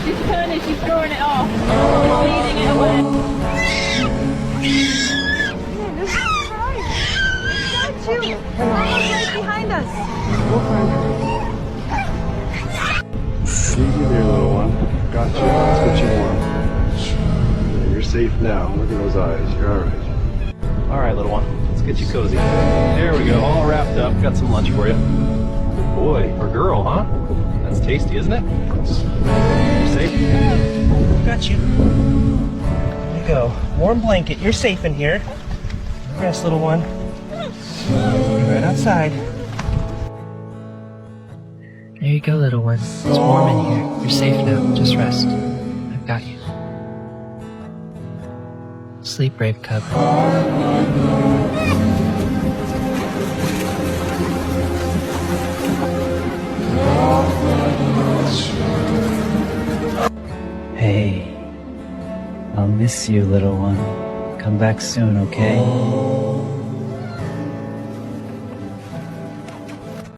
she's turning, she's throwing it off. Leading it away. Got you! Someone's right behind us. Easy there, little one. Got you. Let's get you warm. You're safe now. Look at those eyes. You're all right. All right, little one. Let's get you cozy. There we go. All wrapped up. Got some lunch for you. Good boy or girl, huh? That's tasty, isn't it? You're safe. Got you. There you go. Warm blanket. You're safe in here. Rest, little one. Right outside. There you go, little one. It's warm in here. You're safe now. Just rest. I've got you. Sleep, brave cub. Hey, I'll miss you, little one. Come back soon, okay?